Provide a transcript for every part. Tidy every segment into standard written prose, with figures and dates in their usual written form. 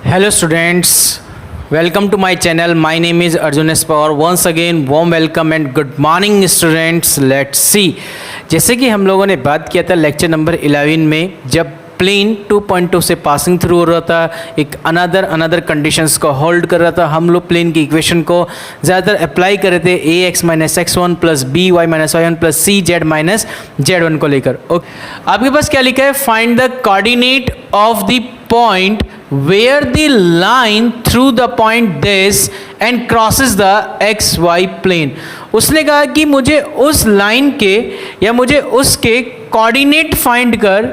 Hello students, welcome to my channel. My name is Arjun S. Pawar. Once again warm welcome and good morning students. Let's see. जैसे कि हम लोगों ने बात किया था लेक्चर नंबर 11 में, जब प्लेन 2.2 से पासिंग थ्रू हो रहा था, एक अनदर कंडीशंस को होल्ड कर रहा था, हम लोग प्लेन की इक्वेशन को ज़्यादातर अप्लाई कर रहे थे A X minus X one plus B Y minus Y one plus C Z minus Z one को लेकर। ओके, आपके पास क्या लिखा है? Find the coordinate of the point where the line through the point this and crosses the xy plane। उसने कहा कि मुझे उस लाइन के या मुझे उसके कोऑर्डिनेट फाइंड कर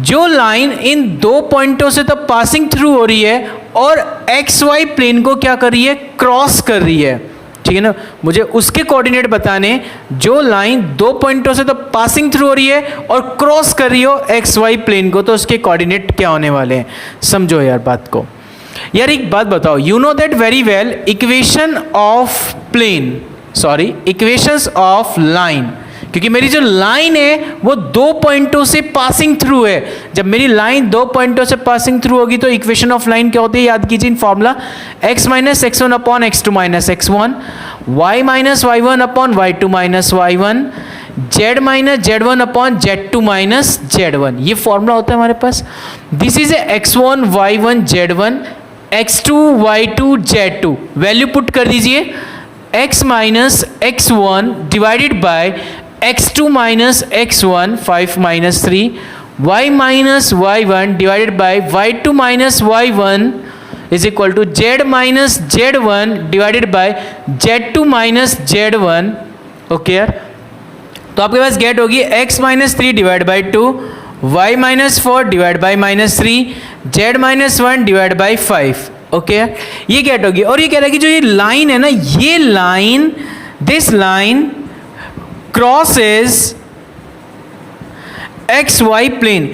जो लाइन इन दो पॉइंटों से तो पासिंग थ्रू हो रही है और एक्स वाई प्लेन को क्या कर रही है? क्रॉस कर रही है। ठीक है ना, मुझे उसके कोऑर्डिनेट बताने जो लाइन दो पॉइंटों से तो पासिंग थ्रू हो रही है और क्रॉस कर रही हो एक्स वाई प्लेन को, तो उसके कोऑर्डिनेट क्या होने वाले हैं? समझो यार बात को। यार एक बात बताओ, you know that very well equations of line, क्योंकि मेरी जो लाइन है वो दो पॉइंटों से पासिंग थ्रू है। जब मेरी लाइन दो पॉइंटों से पासिंग थ्रू होगी तो इक्वेशन ऑफ लाइन क्या होती है? याद कीजिए इन formula, x minus X one upon X two minus X one, Y minus Y one upon Y two minus Y one, Z minus Z one upon Z two minus Z one. ये formula होता है हमारे पास। This is X one Y one Z one, X two Y two Z two. Value put कर दीजिए, x minus X one divided by x2 minus x1 5 minus 3, y minus y1 divided by y2 minus y1 is equal to z minus z1 divided by z2 minus z1। Okay यार, तो आपके पास get होगी x minus 3 divide by 2, y minus 4 divide by minus 3, z minus 1 divide by 5। Okay यार, ये gate होगी। और ये कह रहा है कि जो ये लाइन है ना, ये line, this line crosses xy plane.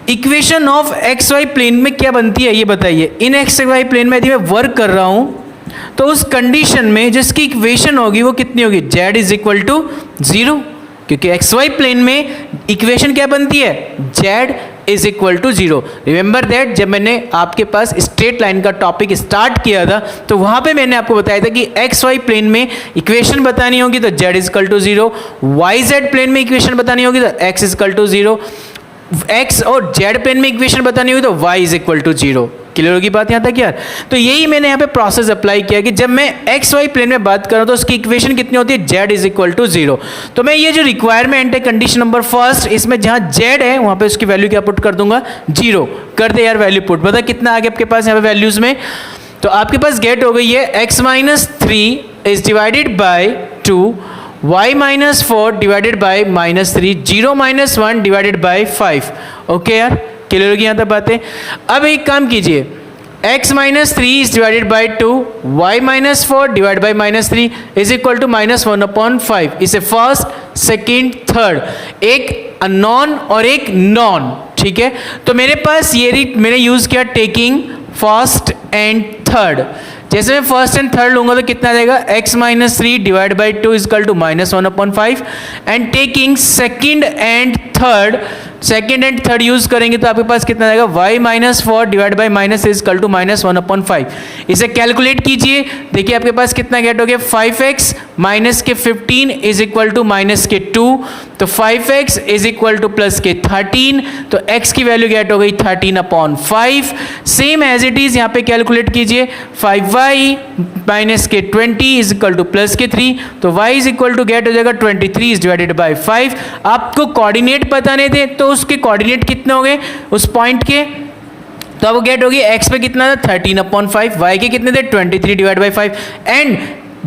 Equation of xy plane में क्या बनती है ये बताइए। इन xy प्लेन में यदि मैं वर्क कर रहा हूं तो उस कंडीशन में जिसकी इक्वेशन होगी वो कितनी होगी? z इज इक्वल टू 0, क्योंकि xy प्लेन में इक्वेशन क्या बनती है? z is equal to 0। Remember that, जब मैंने आपके पास स्ट्रेट लाइन का टॉपिक स्टार्ट किया था तो वहां पे मैंने आपको बताया था कि एक्स वाई प्लेन में इक्वेशन बतानी होगी तो z is equal to 0, Y Z plane में इक्वेशन बतानी होगी तो x is equal to 0, x और z प्लेन में इक्वेशन बतानी होगी तो y is equal to 0। Clear होगी बात यहाँ तक यार? तो यही मैंने यहाँ पे प्रोसेस अप्लाई किया कि जब मैं एक्स वाई प्लेन में बात करूँ तो उसकी इक्वेशन कितनी होती है? z is equal to 0। तो मैं ये जो रिक्वायरमेंट है कंडीशन नंबर फर्स्ट, इसमें जहाँ z है वहाँ पे उसकी वैल्यू क्या पुट कर दूंगा? 0 कर दे यार वैल्यू पुट। बता कितना आ गया आपके पास यहाँ पे वैल्यूज में? तो आपके पास गेट हो गई है x minus 3 is divided by 2, y minus 4 divided by minus 3, 0 minus 1 divided by 5। Okay यार, क्लियर होगी यहाँ तक बातें? अब एक काम कीजिए, x minus 3 is divided by 2, y minus 4 divide by minus 3 is equal to minus 1 upon 5। इसे फर्स्ट सेकेंड थर्ड, एक नॉन और एक नॉन। ठीक है, तो मेरे पास ये मैंने यूज किया टेकिंग फर्स्ट एंड थर्ड। जैसे मैं फर्स्ट एंड थर्ड लूंगा तो कितना देगा? x minus 3 divide by 2 is equal to minus 1 upon 5 and taking second and third use करेंगे तो आपके पास कितना आएगा? y minus 4 divide by minus is equal to minus 1 upon 5। इसे कैलकुलेट कीजिए, देखिए आपके पास कितना गेट हो गया? 5x माइनस के 15 इज इक्वल टू माइनस के 2, तो 5x is equal two plus के 13, तो x की वैल्यू गेट हो गई 13 upon 5। Same as it is यहाँ पे कैलकुलेट कीजिए, 5y माइनस के 20 इज इक्वल टू प्लस के 3, तो y is equal to get हो जाएगा 23 इज डिवाइडेड बाई 5। आपको कोऑर्डिनेट बताने थे तो उसके कोऑर्डिनेट कितने हो गए उस पॉइंट के? तो अब गेट होगी x पे कितना था? 13 अपॉन 5, y के कितने थे? 23 डिवाइड बाई 5 एंड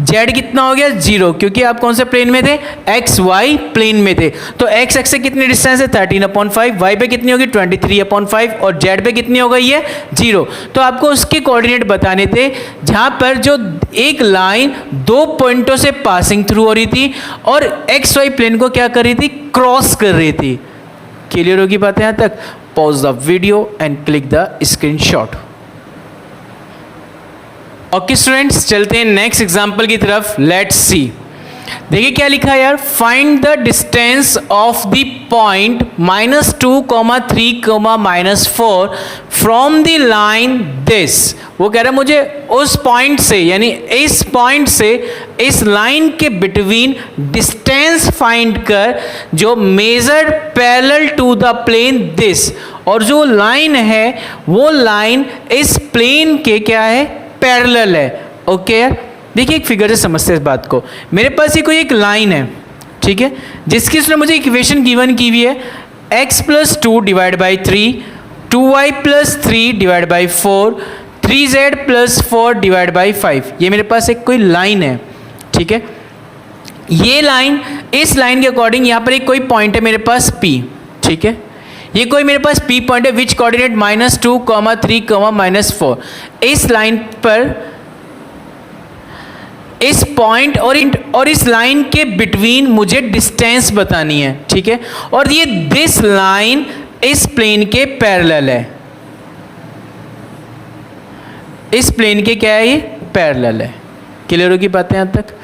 z कितना हो गया? 0, क्योंकि आप कौन से प्लेन में थे? एक्स वाई प्लेन में थे। तो x एक्स से कितनी डिस्टेंस है? 13 अपॉन 5, y पे कितनी होगी? 23 अपॉन 5 और z पे कितनी हो गई है? 0। तो आपको उसके कोऑर्डिनेट बताने थे जहां पर जो एक लाइन दो पॉइंटों से पासिंग थ्रू हो रही थी और एक्स वाई प्लेन को क्या कर रही थी? क्रॉस कर रही थी। क्लियर होगी बात यहाँ तक? Pause the video and click the screenshot. Okay students, चलते हैं नेक्स्ट एग्जांपल की तरफ। Let's see. देखिए क्या लिखा है यार, find the distance of the point -2, 3, -4 from the line this. वो कह रहा है मुझे उस पॉइंट से, यानी इस पॉइंट से इस लाइन के बिटवीन डिस्टेंस फाइंड कर जो measured parallel to the plane this, और जो लाइन है वो लाइन इस प्लेन के क्या है, पैरेलल है। ओके यार, देखिए एक फिगर से समझते हैं इस बात को। मेरे पास ये कोई एक लाइन है, ठीक है, जिसकी उसने मुझे इक्वेशन गिवन की हुई है x + 2 divide by 3, 2y + 3 divide by 4, 3z + 4 divide by 5। ये मेरे पास एक कोई लाइन है, ठीक है। ये लाइन, इस लाइन के अकॉर्डिंग यहाँ पर एक कोई पॉइंट है मेरे पास P, ठीक है। ये कोई मेरे पास P पॉइंट है विच कोऑर्डिनेट -2, 3, -4। इस लाइन पर, इस पॉइंट और इस लाइन के बिटवीन मुझे डिस्टेंस बतानी है, ठीक है। और ये दिस लाइन इस प्लेन के पैरेलल है, इस प्लेन के क्या है, ये पैरेलल है। क्लियर होगी बातें यहाँ तक?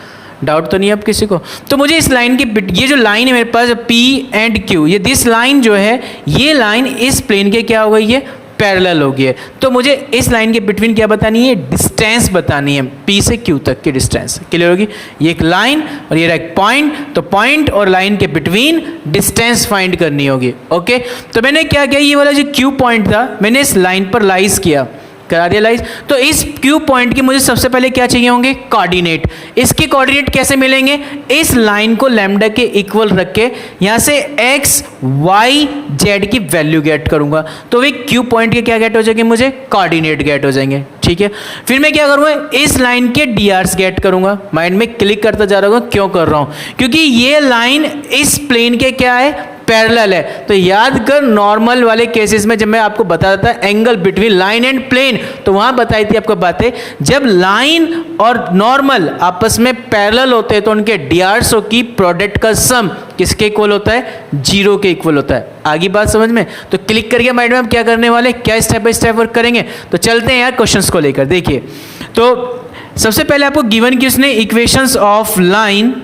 डाउट तो नहीं है अब किसी को? तो मुझे इस लाइन की, ये जो लाइन है मेरे पास P एंड Q, ये दिस लाइन जो है, ये लाइन इस प्लेन के क्या हो गई है, पैरेलल हो गई है। तो मुझे इस लाइन के बिटवीन क्या बतानी है, डिस्टेंस बतानी है, P से Q तक की डिस्टेंस। क्लियर होगी? ये एक लाइन और ये एक पॉइंट, तो पॉइंट और लाइन के बिटवीन डिस्टेंस फाइंड करनी होगी। ओके, तो मैंने क्या किया, ये वाला जो Q पॉइंट था मैंने इस लाइन पर लाइज किया, करा दिया लाइज। तो इस Q पॉइंट की मुझे सबसे पहले क्या चाहिए होंगे, कोऑर्डिनेट। इसके कोऑर्डिनेट कैसे मिलेंगे, इस लाइन को लैम्डा के इक्वल रख के यहाँ से x, y, z की वैल्यू गेट करूंगा, तो वे Q पॉइंट के क्या गेट हो जाएंगे, मुझे कोऑर्डिनेट गेट हो जाएंगे, ठीक है। फिर मैं क्या करूँगा, इस लाइन के drs गेट करूंगा। माइंड में क्लिक करता जा रहा हूँ, क्यों कर रहा हूँ, क्योंकि ये लाइन इस प्लेन के क्या है, पैरेलल है। तो याद कर, नॉर्मल वाले केसेस में जब मैं आपको बताता था angle between line and plane, तो वहां बताई थी आपको बातें, जब लाइन और नॉर्मल आपस में पैरेलल होते हैं तो उनके डीआरसो की प्रोडक्ट का सम किसके इक्वल होता है, 0 के इक्वल होता है। आगे बात समझ में? तो क्लिक करके माइंड में हम क्या करने वाले, क्या स्टेप बाय स्टेप वर्क करेंगे। तो चलते हैं यार क्वेश्चंस को लेकर। देखिए, तो सबसे पहले आपको गिवन की उसने equations of line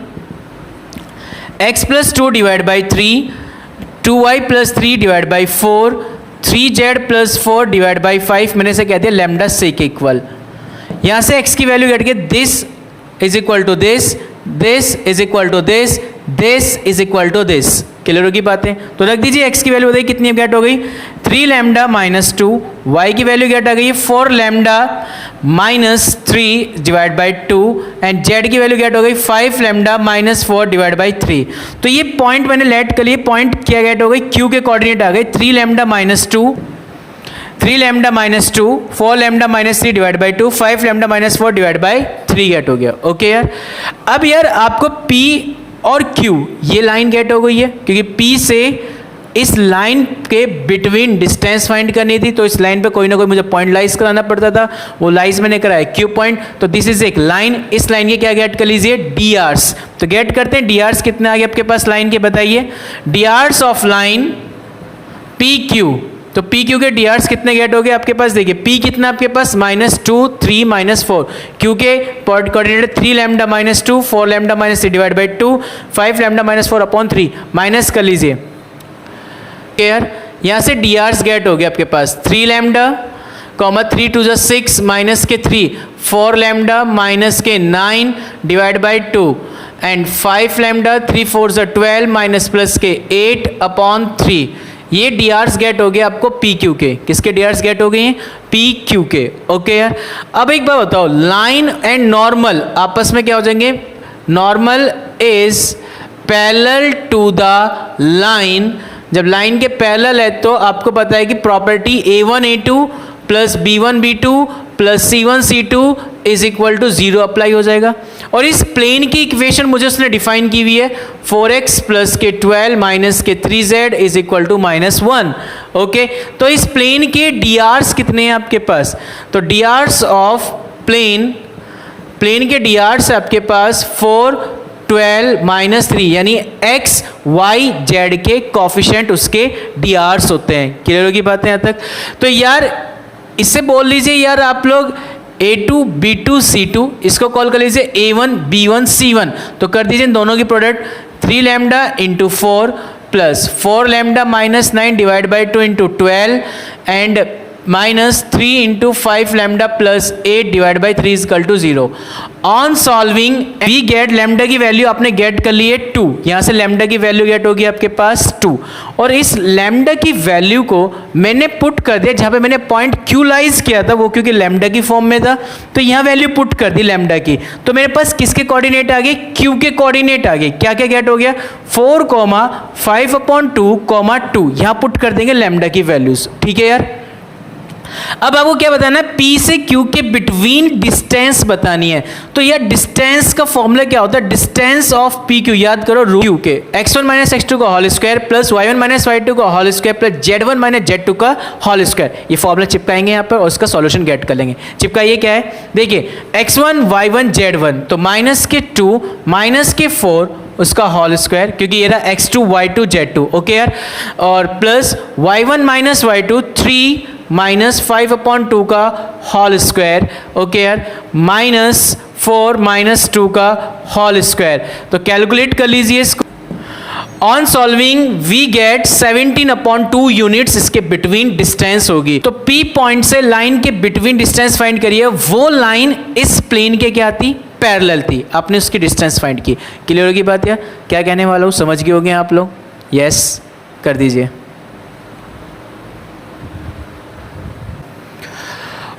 x + 2 divide by 3, 2y + 3 divide by 4, 3z + 4 divide by 5, मैंने से कहते हैं लैम्डा से के इक्वल। यहाँ से x की वैल्यू गेट के this is equal to this, this is equal to this, this is equal to this. Clear होगी बातें? तो रख दीजिए, x की वैल्यू बताइए कितनी गेट हो गई, 3 लैम्डा - 2, y की वैल्यू गेट आ गई 4 lambda -3 divide by 2, and z की वैल्यू गेट हो गई 5 लैम्डा -4 डिवाइड बाई 3। तो ये पॉइंट मैंने लेट कर लिए, पॉइंट क्या गेट हो गई, q के कोऑर्डिनेट आ गए 3 lambda -2, 3 lambda -2, 4 lambda -3 divide by 2, 5 lambda -4 divide by 3 get हो गया। ओके यार, अब यार आपको P और Q ये लाइन गेट हो गई है, क्योंकि P से इस लाइन के बिटवीन डिस्टेंस फाइंड करनी थी, तो इस लाइन पे कोई ना कोई मुझे पॉइंट लाइज कराना पड़ता था, वो लाइज मैंने कराया Q पॉइंट। तो दिस इज एक लाइन, इस लाइन के क्या गेट कर लीजिए, drs। तो गेट करते हैं, drs कितना आ गया आपके पास लाइन के, बताइए। drs ऑफ लाइन PQ, तो PQ के drs कितने गेट हो गए आपके पास, देखिए P कितना आपके पास -2, 3, -4, Q के coordinate 3 lambda -2, 4 lambda -3 divide by 2, 5 lambda -4 upon 3, minus कर लीजिए यार। यहाँ से drs गेट हो गया आपके पास 3 लैम्डा, 3 2 6 माइनस के 3, 4 लैम्डा माइनस के 9 divide by 2, and 5 lambda 3 4 12 minus plus के 8 अपॉन 3। ये drs गेट हो गया आपको PQ के, किसके drs गेट हो गए हैं, PQ के। ओके यार, अब एक बात बताओ, लाइन एंड नॉर्मल आपस में क्या हो जाएंगे, normal is parallel to the line. जब लाइन के पैरेलल है तो आपको पता है कि property A1 A2 plus B1 B2 plus C1 C2 is equal to 0 apply हो जाएगा। और इस प्लेन की इक्वेशन मुझे उसने डिफाइन की हुई है 4x प्लस के 12 माइनस के 3z is equal to -1। Okay, तो इस प्लेन के drs कितने हैं आपके पास, तो drs ऑफ प्लेन के drs है आपके पास 4 12 -3, यानी x y z के कोफिशिएंट उसके drs होते हैं। क्लियर होगी बातें यहाँ तक? तो यार इससे बोल लीजिए यार आप लोग A2 B2 C2, इसको कॉल कर लीजिए A1 B1 C1, तो कर दीजिए दोनों की product 3 lambda into 4 plus 4 lambda minus 9 divide by 2 into 12 and minus 3 into 5 lambda plus 8 divide by 3 is equal to 0। On solving we get lambda की वैल्यू आपने गेट कर ली है 2, यहाँ से लैम्डा की वैल्यू गेट होगी आपके पास 2, और इस लैम्डा की वैल्यू को मैंने पुट कर दिया जहाँ पे मैंने पॉइंट क्यूलाइज किया था, वो क्योंकि लैम्डा की फॉर्म में था, तो यहाँ वैल्यू पुट कर दी लैम्डा की, तो मेरे पास किसके कोऑर्डिनेट आ गए, क्यू के कोऑर्डिनेट आ गए। क्या क्या गेट हो गया, 4, 5/2, 2, यहाँ पुट कर देंगे लैम्डा की वैल्यूज। ठीक है यार, अब आपको क्या बताना है, P से Q के बिटवीन डिस्टेंस बतानी है। तो यार डिस्टेंस का फॉर्मूला क्या होता है, डिस्टेंस ऑफ PQ, याद करो रूट Q के x1 माइनस x2 का whole square plus y1 minus y2 का whole square plus z1 minus z2 का होल स्क्वायर। ये फॉर्मूला चिपकाएंगे यहाँ पर और उसका सॉल्यूशन गेट कर लेंगे। चिपकाइए क्या है, देखिए x1 y1 z1, तो माइनस के 2 माइनस के 4 उसका होल स्क्वायर, क्योंकि ये रहा x2 y2 z2, ओके यार, और plus y1 minus y2 3 minus 5/2 का होल स्क्वायर, ओके यार, माइनस 4 माइनस 2 का होल स्क्वायर। तो कैलकुलेट कर लीजिए इसको। On solving we get 17/2 units इसके बिटवीन डिस्टेंस होगी। तो P पॉइंट से लाइन के बिटवीन डिस्टेंस फाइंड करिए, वो लाइन इस प्लेन के क्या थी, पैरेलल थी, आपने उसकी डिस्टेंस फाइंड की। क्लियर होगी बात यार, क्या कहने वाला हूँ, समझ गए होंगे आप लोग, यस कर दीजिए।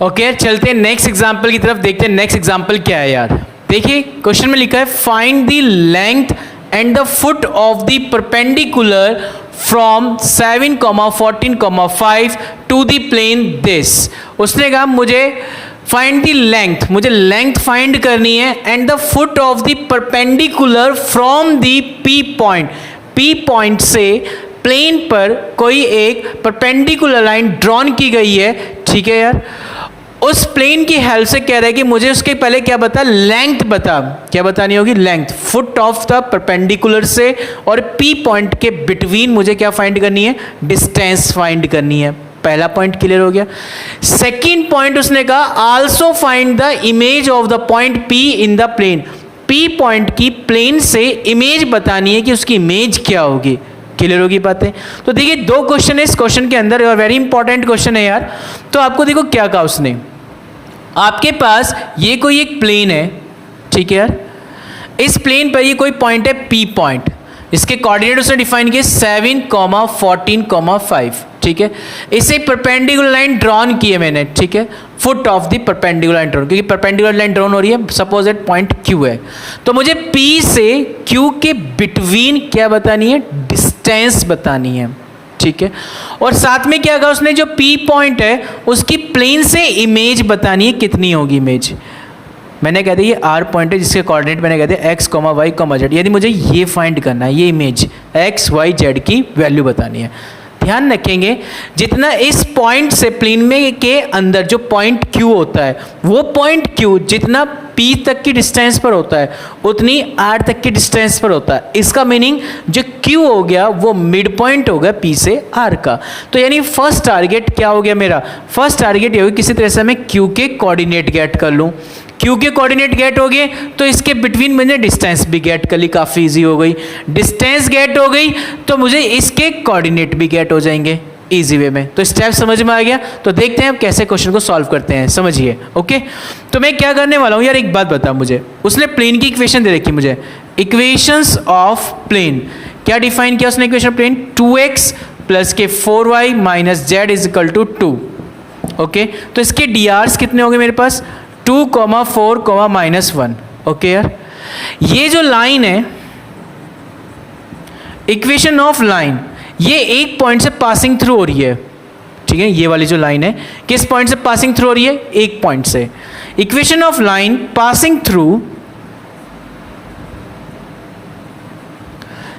ओके चलते हैं नेक्स्ट एग्जांपल की तरफ, देखते हैं नेक्स्ट एग्जांपल क्या है यार। देखिए क्वेश्चन में लिखा है find the length and the foot of the perpendicular from 7, 14, 5 to the plane this. उसने कहा मुझे फाइंड द लेंथ, मुझे लेंथ फाइंड करनी है, and the foot of the perpendicular from the P point, P point से plane पर कोई एक परपेंडिकुलर लाइन ड्रॉन की गई है। ठीक है यार, उस प्लेन की हेल्प से कह रहा है कि मुझे उसके पहले क्या बता, लेंथ बता, क्या बतानी होगी, length, foot of the perpendicular से और P पॉइंट के बिटवीन मुझे क्या फाइंड करनी है, डिस्टेंस फाइंड करनी है। पहला पॉइंट क्लियर हो गया। सेकंड पॉइंट उसने कहा also find the image of the point P in the plane, P point की प्लेन से इमेज बतानी है कि उसकी इमेज क्या होगी। क्लियर होगी बातें। तो देखिए दो क्वेश्चन है इस क्वेश्चन के अंदर और वेरी इंपॉर्टेंट क्वेश्चन है यार। तो आपको देखो क्या कहा उसने, आपके पास ये कोई एक प्लेन है, ठीक है यार, इस प्लेन पर ये कोई पॉइंट है P पॉइंट, इसके कोऑर्डिनेट उसने डिफाइन किए 7, 14, 5, ठीक है। इसे परपेंडिकुलर लाइन ड्रॉन की है मैंने, ठीक है, foot of the perpendicular line drawn, क्योंकि परपेंडिकुलर लाइन ड्रॉन हो रही है, सपोज एट पॉइंट Q है, तो मुझे P से Q के बिटवीन क्या बतानी है, डिस्टेंस बतानी है, ठीक है। और साथ में क्या कहा उसने, जो P पॉइंट है उसकी प्लेन से इमेज बतानी है, कितनी होगी इमेज। मैंने कह दिया ये R पॉइंट है जिसके कोऑर्डिनेट मैंने कह दिया x, y, z, यानी मुझे ये फाइंड करना है, ये इमेज x, y, z की वैल्यू बतानी है। ध्यान रखेंगे जितना इस पॉइंट से प्लेन में के अंदर जो पॉइंट Q होता है, वो पॉइंट Q जितना P तक की डिस्टेंस पर होता है उतनी R तक की डिस्टेंस पर होता है। इसका मीनिंग जो Q हो गया वो मिड पॉइंट होगा P से R का। तो यानी फर्स्ट टारगेट क्या हो गया मेरा, फर्स्ट टारगेट ये होगी किसी तरह से मैं Q के कोऑर्डिनेट गेट कर लूँ। Q के कोऑर्डिनेट गेट हो गए तो इसके बिटवीन मैंने डिस्टेंस भी गेट कर ली, काफ़ी इजी हो गई। डिस्टेंस गेट हो गई तो मुझे इसके कोऑर्डिनेट भी गेट हो जाएंगे इजी वे में। तो स्टेप समझ में आ गया। तो देखते हैं अब कैसे क्वेश्चन को सॉल्व करते हैं, समझिए। ओके, तो मैं क्या करने वाला हूँ यार, एक बात बता मुझे, उसने प्लेन की इक्वेशन दे रखी मुझे, इक्वेशंस ऑफ प्लेन। क्या डिफाइन किया उसने इक्वेशन प्लेन, 2x प्लस के 4y minus z is equal to 2। Okay, तो इसके DRs कितने हो गए मेरे पास, 2, 4, -1। ओके यार, ये जो लाइन है इक्वेशन ऑफ लाइन, ये एक पॉइंट से पासिंग थ्रू हो रही है, ठीक है। ये वाली जो लाइन है किस पॉइंट से पासिंग थ्रू हो रही है, एक पॉइंट से। Equation of line passing through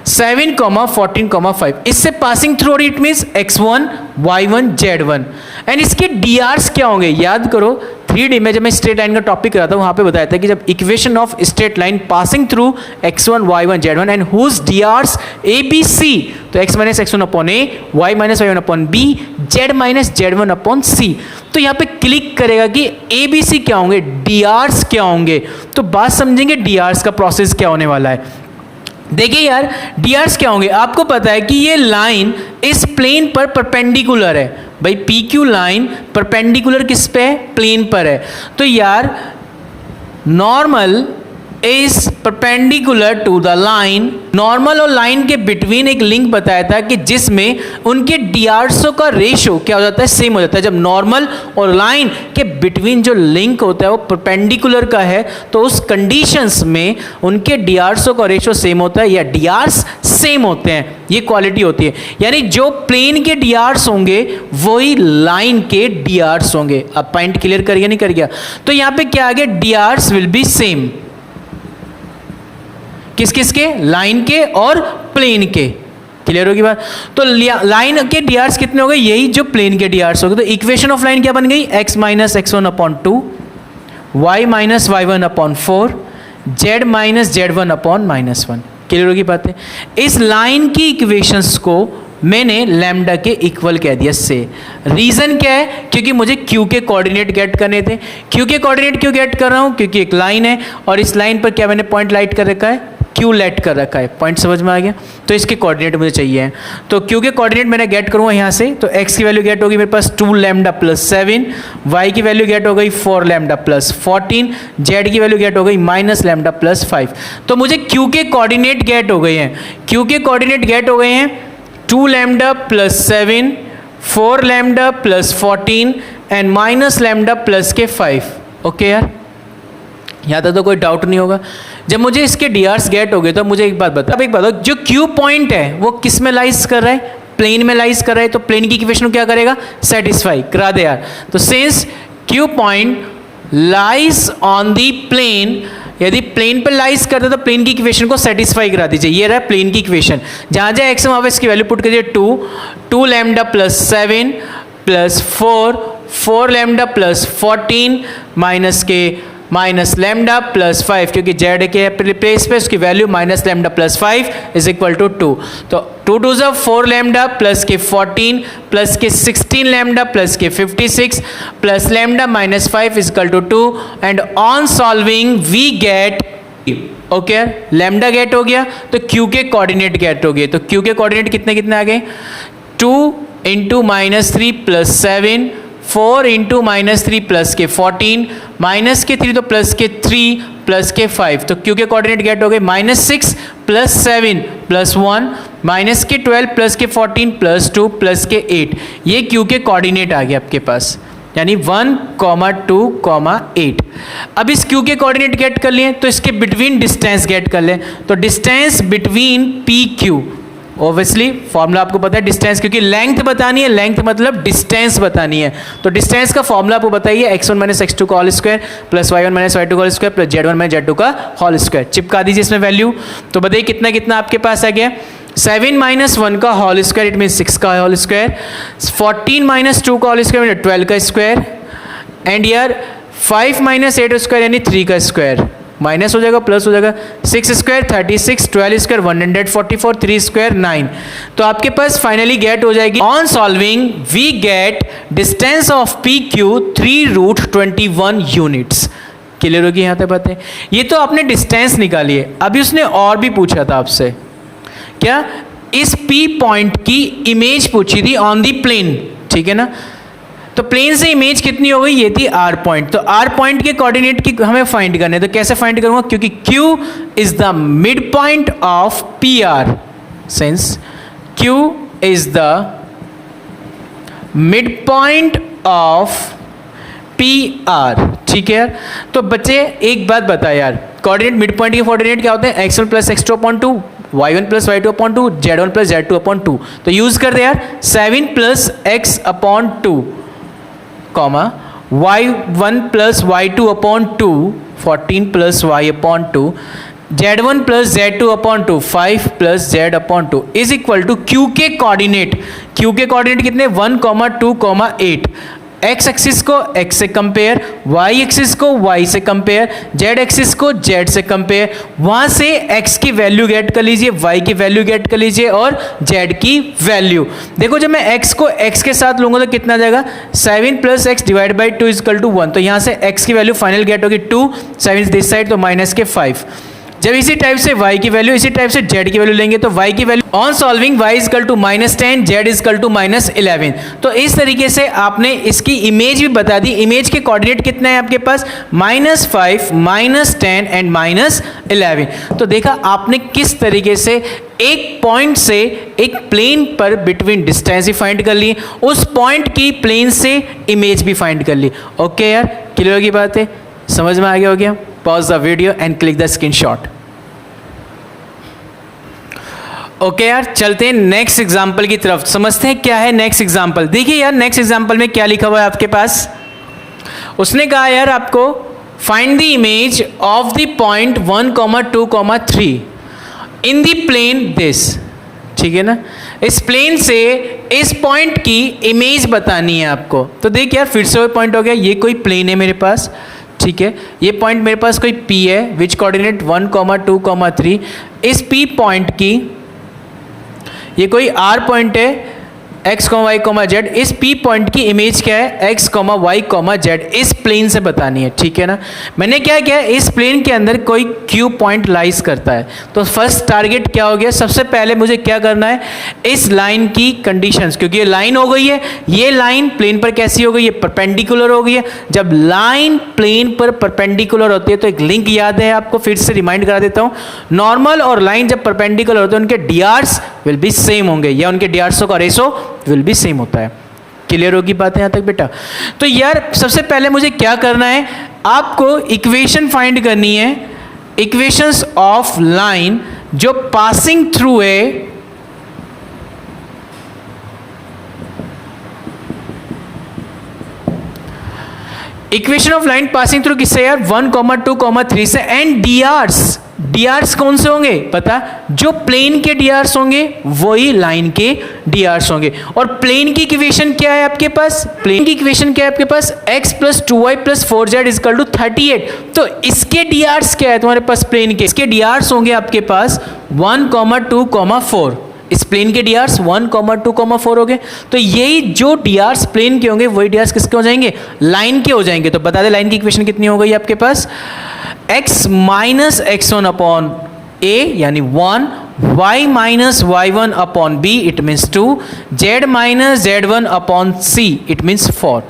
7, 14, 5, इससे पासिंग थ्रू हो रही, it means x1, y1, z1। And इसके DRs क्या होंगे, याद करो 3D में जब मैं स्ट्रेट लाइन का टॉपिक कराता हूँ वहाँ पे बताया था कि जब equation of straight line passing through x1 y1 z1 and whose drs a b c, तो x minus x1 upon a, y minus y1 upon b, z minus z1 upon c, तो यहाँ पे क्लिक करेगा कि a b c क्या होंगे, drs क्या होंगे, तो बात समझेंगे drs का प्रोसेस क्या होने वाला है। देखिए यार drs क्या होंगे, आपको पता है कि ये लाइन इस प्लेन पर परपेंडिकुलर है, भाई पी क्यू लाइन परपेंडिकुलर किस पे है, प्लेन पर है, तो यार normal is perpendicular to the line, normal और लाइन के बिटवीन एक लिंक बताया था कि जिसमें उनके डीआरसो का रेशो क्या हो जाता है, सेम हो जाता है। जब नॉर्मल और लाइन के बिटवीन जो लिंक होता है वो परपेंडिकुलर का है तो उस कंडीशंस में उनके डीआरसो का रेशो सेम होता है या डीआरस सेम होते हैं, ये क्वालिटी होती है। यानी जो प्लेन के डीआरस होंगे वही लाइन के डीआरस होंगे। अब पॉइंट क्लियर करिए नहीं कर गया, तो यहाँ पे क्या आ गया, डीआरस विल बी सेम, किस किस के, लाइन के और प्लेन के। क्लियर होगी बात, तो लाइन के डीआरस कितने हो गए, यही जो प्लेन के डीआरस हो गए। तो इक्वेशन ऑफ लाइन क्या बन गई, x minus x1 upon 2, y minus y1 upon 4, z minus z1 upon minus 1। Clear होगी बात है। इस लाइन की इक्वेशंस को मैंने लैम्डा के इक्वल कह दिया से। रीजन क्या है, क्योंकि मुझे क्यू के कोऑर्डिनेट गेट करने थे। क्यू के कोऑर्डिनेट क्यों गेट कर रहा हूं, क्योंकि एक लाइन है और इस लाइन पर क्या मैंने पॉइंट लाइट कर रखा है, क्यू लेट कर रखा है। पॉइंट समझ में आ गया, तो इसके कोऑर्डिनेट मुझे चाहिए हैं, तो क्यू के कोऑर्डिनेट मैंने गेट करूंगा यहाँ से। तो x की वैल्यू गेट होगी मेरे पास 2 लैम्डा प्लस 7, y की वैल्यू गेट हो गई 4 लैम्डा प्लस 14, z की वैल्यू गेट हो गई माइनस लैम्डा प्लस 5। तो मुझे क्यू के कोऑर्डिनेट गेट हो गए हैं, क्यू के कोऑर्डिनेट गेट हो गए हैं 2 lambda plus 7, 4 lambda plus 14 and minus lambda plus के 5। ओके यार, यहाँ तक तो कोई डाउट नहीं होगा। जब मुझे इसके डीआरस गेट हो गए तो मुझे एक बात बता, अब एक बात, जो क्यू पॉइंट है वो किस में लाइज कर रहा है, प्लेन में लाइज कर रहा है, तो प्लेन की इक्वेशन को क्या करेगा, सेटिस्फाई करा दे यार। तो since Q point lies on the plane, यदि प्लेन पर लाइज करते तो प्लेन की इक्वेशन को सेटिस्फाई करा दीजिए। ये रहा प्लेन की इक्वेशन, जहाँ जहाँ एक्स वहाँ पे इसकी वैल्यू पुट करिए 2 lambda plus 7 plus 4 lambda plus 14 minus के माइनस लैम्डा प्लस 5, क्योंकि जेड के प्लेस पे उसकी value minus lambda plus 5 is equal to 2। तो 2 2 ज़ा 4 लैम्डा प्लस के 14 प्लस के 16 लैम्डा प्लस के 56 plus lambda minus 5 is equal to 2 and on solving we get, okay lambda get हो गया तो क्यू के कोऑर्डिनेट गेट हो गए। तो क्यू के कोऑर्डिनेट कितने कितने आ गए, 2 into minus 3 plus 7, 4 into minus 3 plus के 14, माइनस के 3 तो प्लस के 3 प्लस के 5, तो क्यू के कोऑर्डिनेट गेट हो गए -6 प्लस 7 प्लस 1, माइनस के 12 प्लस के 14 प्लस 2 प्लस के 8। ये क्यू के कोऑर्डिनेट आ गए आपके पास, यानी 1, 2, 8। अब इस क्यू के कोऑर्डिनेट गेट कर लिए तो इसके बिटवीन डिस्टेंस गेट कर लें। तो distance between P Q, obviously formula आपको पता है डिस्टेंस, क्योंकि लेंथ बतानी है, लेंथ मतलब डिस्टेंस बतानी है। तो डिस्टेंस का फॉर्मूला आपको बताइए, x1 माइनस x2 का whole square plus y1 minus y2 का whole square plus z1 minus z2 का होल स्क्वायर। चिपका दीजिए इसमें वैल्यू, तो बताइए कितना कितना आपके पास आ गया, 7 माइनस 1 का होल स्क्वायर इट मीन 6 का होल स्क्वायर, 14 माइनस 2 का होल स्क्वायर 12 का स्क्वायर, एंड यार 5 माइनस 8 स्क्वायर यानी 3 का स्क्वायर, माइनस हो जाएगा प्लस हो जाएगा, 6 स्क्वायर 36, 12 स्क्वायर 144, 3 स्क्वायर 9। तो आपके पास फाइनली गेट हो जाएगी, on solving we get distance of P Q 3√21 units. Clear होगी यहाँ तक बातें। ये तो आपने डिस्टेंस निकाली है। अभी उसने और भी पूछा था आपसे, क्या, इस पी पॉइंट की इमेज पूछी थी ऑन दी प्लेन, ठीक है ना। तो प्लेन से इमेज कितनी हो गई, ये थी आर पॉइंट। तो आर पॉइंट के कोऑर्डिनेट की हमें फाइंड करने, तो कैसे फाइंड करूंगा, क्योंकि Q is the mid point of P R, since Q is the mid point of P R, ठीक है यार। तो बच्चे एक बात बता यार, कोऑर्डिनेट मिड पॉइंट के कोऑर्डिनेट क्या होते हैं, x1 plus x2 upon 2, y1 plus y2 upon 2, z1 plus z2 upon 2। तो यूज कर दे यार 7 plus x upon 2, comma y1 plus y2 upon 2, 14 plus y upon 2, z1 plus z2 upon 2, 5 plus z upon 2 is equal to Q के coordinate. Q के coordinate कितने, 1, 2, 8। X axis को X से compare, Y axis को Y से compare, Z axis को Z से compare, वहां से एक्स की वैल्यू गेट कर लीजिए, वाई की वैल्यू गेट कर लीजिए और जेड की वैल्यू। देखो जब मैं एक्स को एक्स के साथ लूंगा तो कितना आ जाएगा, 7 + x डिवाइड बाई 2 = 1। तो यहां से x की वैल्यू फाइनल गेट होगी 2, 7 दिस साइड तो माइनस के 5। जब इसी टाइप से y की वैल्यू, इसी टाइप से z की वैल्यू लेंगे तो y की value on solving y = -10, z = -11। तो इस तरीके से आपने इसकी इमेज भी बता दी। इमेज के कोऑर्डिनेट कितने हैं आपके पास, -5, -10 एंड -11। तो देखा आपने किस तरीके से एक पॉइंट से एक प्लेन पर बिटवीन डिस्टेंस ही फाइंड कर ली, उस पॉइंट की प्लेन से इमेज भी फाइंड कर ली। ओके यार, क्लियर होगी बात है, समझ में आ गया हो गया। Pause the video and click the screenshot. Okay यार, चलते हैं नेक्स्ट एग्जांपल की तरफ, समझते हैं क्या है नेक्स्ट एग्जांपल। देखिए यार नेक्स्ट एग्जांपल में क्या लिखा हुआ है आपके पास। उसने कहा यार आपको find the image of the point 1, 2, 3 in the plane this. ठीक है ना, इस प्लेन से इस पॉइंट की इमेज बतानी है आपको। तो देख यार फिर से वो पॉइंट हो गया, ये कोई प्लेन है मेरे पास, ठीक है, ये पॉइंट मेरे पास कोई P है विच कोऑर्डिनेट 1, 2, 3। इस P पॉइंट की ये कोई R पॉइंट है x, y, z। इस P पॉइंट की इमेज क्या है, x, y, z इस प्लेन से बतानी है। ठीक है ना, मैंने क्या किया, इस प्लेन के अंदर कोई Q पॉइंट लाइज करता है। तो फर्स्ट टारगेट क्या हो गया, सबसे पहले मुझे क्या करना है, इस लाइन की कंडीशंस, क्योंकि ये लाइन हो गई है, ये लाइन प्लेन पर कैसी हो गई है, परपेंडिकुलर हो गई है। जब लाइन प्लेन पर परपेंडिकुलर होती है तो एक लिंक याद है आपको, फिर से रिमाइंड करा देता हूँ। नॉर्मल और लाइन जब परपेंडिकुलर होते हैं उनके डीआर्स विल बी सेम होंगे, या उनके डीआरसों का रेशो विल बी सेम होता है। क्लियर होगी बात यहाँ तक बेटा। तो यार सबसे पहले मुझे क्या करना है, आपको इक्वेशन फाइंड करनी है, इक्वेशंस ऑफ लाइन जो पासिंग थ्रू है equation of line passing through किससे यार, 1, 2, 3 से। एंड डीआर्स, डीआर्स कौन से होंगे पता, जो प्लेन के डीआर्स होंगे वही लाइन के डीआर्स होंगे। और प्लेन की इक्वेशन क्या है आपके पास, प्लेन की इक्वेशन क्या है आपके पास, x + 2y + 4z = 38। तो इसके डीआर्स क्या है तुम्हारे पास, प्लेन के, इसके डीआर्स होंगे आपके पास 1, 2, 4। इस प्लेन के डीआर्स 1, 2, 4 हो गए। तो यही जो डीआर्स प्लेन के होंगे वही डीआर्स किसके हो जाएंगे, लाइन के हो जाएंगे। तो बता दे लाइन की इक्वेशन कितनी हो गई आपके पास, x - x1/a यानी 1, y - y1/b it means 2, z - z1/c it means 4।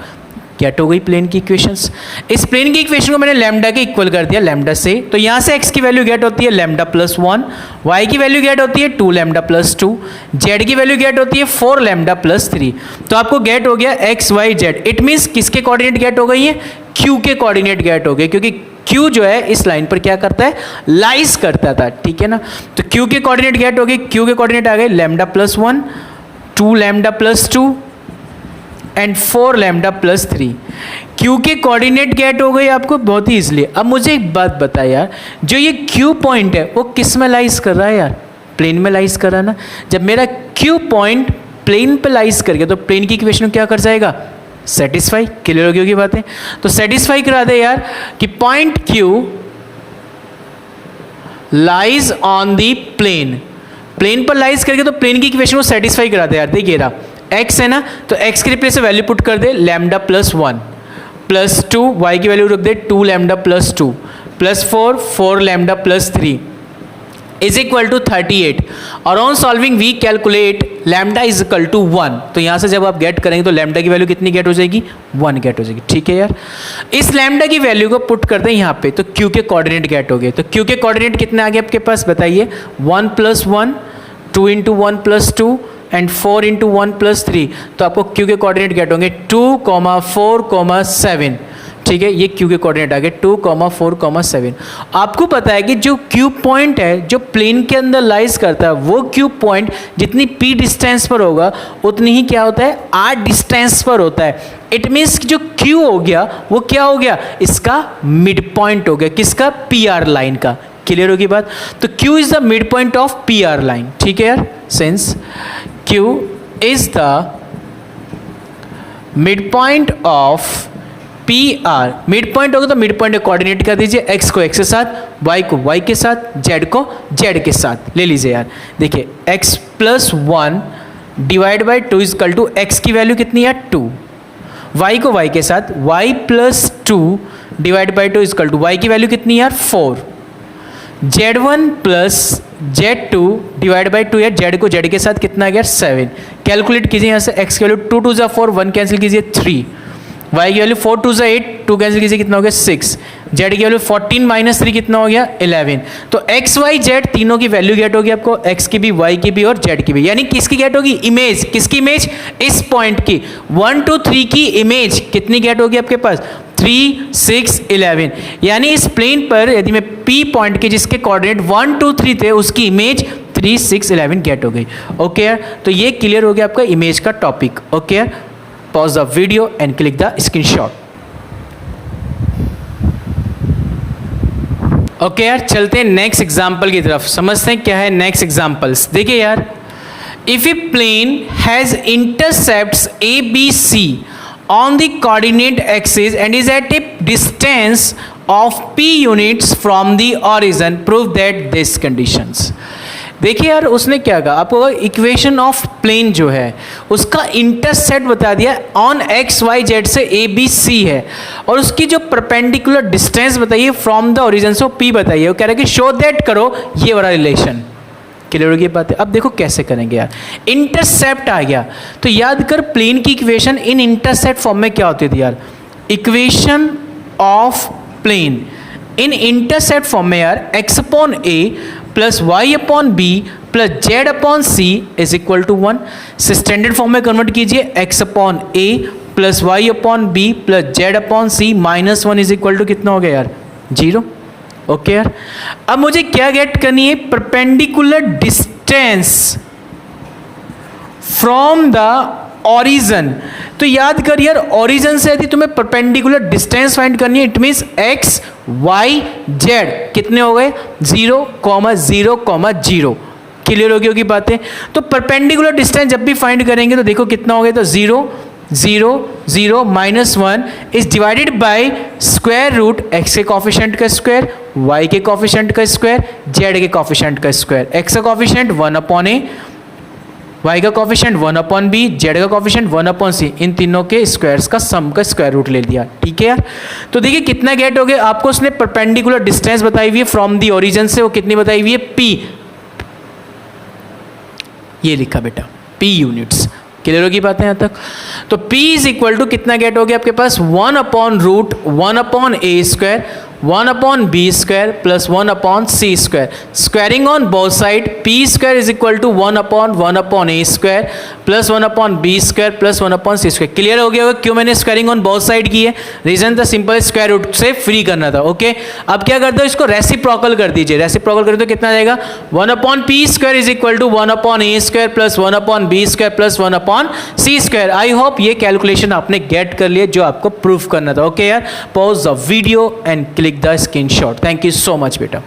Get हो गई प्लेन की इक्वेशंस। इस प्लेन की इक्वेशन को मैंने लैम्डा के इक्वल कर दिया, लैम्डा से। तो यहाँ से x की वैल्यू गेट होती है लैम्डा +1, y की वैल्यू गेट होती है 2 लैम्डा +2, z की वैल्यू गेट होती है 4 लैम्डा +3। तो आपको गेट हो गया x, y, z। It means किसके कोऑर्डिनेट गेट हो गई है, q के कोऑर्डिनेट गेट हो गए, क्योंकि q जो है इस लाइन पर क्या करता है, लाइज करता था। ठीक है ना, तो q के कोऑर्डिनेट गेट हो गए, q के कोऑर्डिनेट आ गए lambda +1, 2 lambda +2 and 4 lambda +3। Q के कोऑर्डिनेट गेट हो गए आपको बहुत ही इजीली। अब मुझे एक बात बता यार, जो ये Q पॉइंट है वो किस में लाइज कर रहा है यार, प्लेन में लाइज कर रहा है ना। जब मेरा Q पॉइंट प्लेन पे लाइज कर गया तो प्लेन की इक्वेशन क्या कर जाएगा, सेटिस्फाई। क्लियर होगी होगी बातें, तो सेटिस्फाई करा दे यार कि point Q lies on the plane, plane पर लाइज करके तो प्लेन की इक्वेशन को सेटिस्फाई करा दे यार। देखिए रहा x है ना, तो x के प्लेस से वैल्यू पुट कर दे लैम्डा +1 +2, y की वैल्यू रख दे 2 lambda +2 +4 4 lambda +3 is equal to 38। और on solving we calculate lambda is equal to 1। तो यहाँ से जब आप गेट करेंगे तो लैम्डा की वैल्यू कितनी गेट हो जाएगी, 1 गेट हो जाएगी। ठीक है यार, इस लैम्डा की वैल्यू को पुट कर दें यहाँ पे, तो q के कोऑर्डिनेट गेट हो गए। तो q के कोऑर्डिनेट कितने आ गए आपके पास बताइए, 1 + 1, 2 × 1 + 2 एंड 4 × 1 + 3। तो आपको q के कोऑर्डिनेट गेट होंगे 2, 4, 7। ठीक है, ये q के कोऑर्डिनेट आ गए 2, 4, 7। आपको पता है कि जो q पॉइंट है जो प्लेन के अंदर लाइज करता है, वो q पॉइंट जितनी p डिस्टेंस पर होगा उतनी ही क्या होता है, r डिस्टेंस पर होता है। इट मीन्स जो q हो गया वो क्या हो गया, इसका मिड पॉइंट हो गया, किसका, pr लाइन का। क्लियर होगी बात, तो q is the mid point of pr line. ठीक है यार, since q is the mid point of P R, mid point होगा तो मिड पॉइंट कोऑर्डिनेट कर दीजिए, एक्स को एक्स के साथ, वाई को वाई के साथ, जेड को जेड के साथ ले लीजिए यार। देखिए X plus 1 divide by 2 is equal to X की वैल्यू कितनी है 2, वाई को वाई के साथ, Y plus 2 divide by 2 is equal to Y की वैल्यू कितनी है 4, z1 plus z2 divide by 2 यार, जेड को जेड के साथ कितना आ गया 7। कैलकुलेट कीजिए यहाँ से, एक्स की वैल्यू 2 2 4, 1 कैंसिल कीजिए 3, वाई की वैल्यू 4 2 8, 2 कैंसिल कीजिए कितना हो गया 6, जेड की वैल्यू 14 माइनस 3 कितना हो गया 11। तो एक्स वाई जेड तीनों की वैल्यू गेट होगी आपको, एक्स की भी, वाई की भी और जेड की भी। यानी किसकी गेट होगी, इमेज, किसकी इमेज, इस पॉइंट की 1 2 3 की इमेज कितनी गेट होगी आपके पास 3 6 11। यानी इस प्लेन पर यदि मैं पी पॉइंट के जिसके कोऑर्डिनेट 1 2 3 थे उसकी इमेज 3 6 11 गेट हो गई। ओके यार, तो ये क्लियर हो गया आपका इमेज का टॉपिक। ओके यार, pause the video and click the screenshot। Okay यार, चलते हैं नेक्स्ट एग्जाम्पल की तरफ, समझते हैं क्या है नेक्स्ट एग्जाम्पल्स। देखिए यार, if a plane has intercepts a b c on the coordinate axis and is at a distance of p units from the origin, prove that these conditions। देखिए यार, उसने क्या कहा आपको, इक्वेशन ऑफ प्लेन जो है उसका इंटरसेप्ट बता दिया ऑन एक्स वाई जेड से ए बी सी है, और उसकी जो परपेंडिकुलर डिस्टेंस बताइए फ्रॉम द ओरिजिन से पी बताइए। वो कह रहा है कि शो दैट करो ये वाला रिलेशन। क्लियर होगी बात है। अब देखो कैसे करेंगे यार, इंटरसेप्ट आ गया तो याद कर प्लेन की इक्वेशन इन इंटरसेप्ट फॉर्म में क्या होती थी यार, equation of plane in intercept form में यार x upon a plus y upon b plus z upon c is equal to 1। Standard form में कन्वर्ट कीजिए, x upon a plus y upon b plus z upon c minus 1 is equal to कितना हो गया यार 0। Okay यार, अब मुझे क्या गेट करनी है, perpendicular distance from the origin. तो याद कर यार, ओरिजिन से यदि तुम्हें परपेंडिकुलर डिस्टेंस फाइंड करनी है, it means x y z कितने हो गए 0 0 0। क्लियर होगी बातें। तो परपेंडिकुलर डिस्टेंस जब भी फाइंड करेंगे तो देखो कितना हो गया, तो 0 0 0 minus 1 is divided by square root x के कॉफिशेंट का स्क्वायर, वाई के कॉफिशेंट का स्क्वायर, जेड के कॉफिशेंट का स्क्वायर। एक्स का कॉफिशेंट 1 अपॉन ए, वाई का कॉफिशेंट 1 अपॉन बी, जेड का कॉफिशेंट 1 अपॉन सी, इन तीनों के स्क्वायर्स का सम का स्क्वायर रूट ले लिया। ठीक है यार, तो देखिए कितना गेट हो गया आपको, उसने परपेंडिकुलर डिस्टेंस बताई हुई है फ्रॉम दी ओरिजिन से, वो कितनी बताई हुई है पी, ये लिखा बेटा पी यूनिट्स। क्लियर होगी बातें यहाँ तक। तो P इज इक्वल टू कितना गेट हो गया आपके पास 1 upon root 1 upon a square 1 upon b square plus 1 upon c square, squaring on both side, p square is equal to 1 upon a square plus 1 upon b square plus 1 upon c square. Clear हो गया होगा क्यों मैंने squaring on both side की है, reason था simple square root से free करना था। ओके, अब क्या करते हो, इसको रेसिप्रोकल कर दीजिए, रेसिप्रोकल करें तो कितना आ जाएगा 1 upon p square is equal to 1 upon a square plus 1 upon b square plus 1 upon c square. I hope ये कैलकुलेशन आपने गेट कर लिया जो आपको प्रूफ करना था। ओके यार, pause the video and click the screenshot. Thank you so much बेटा।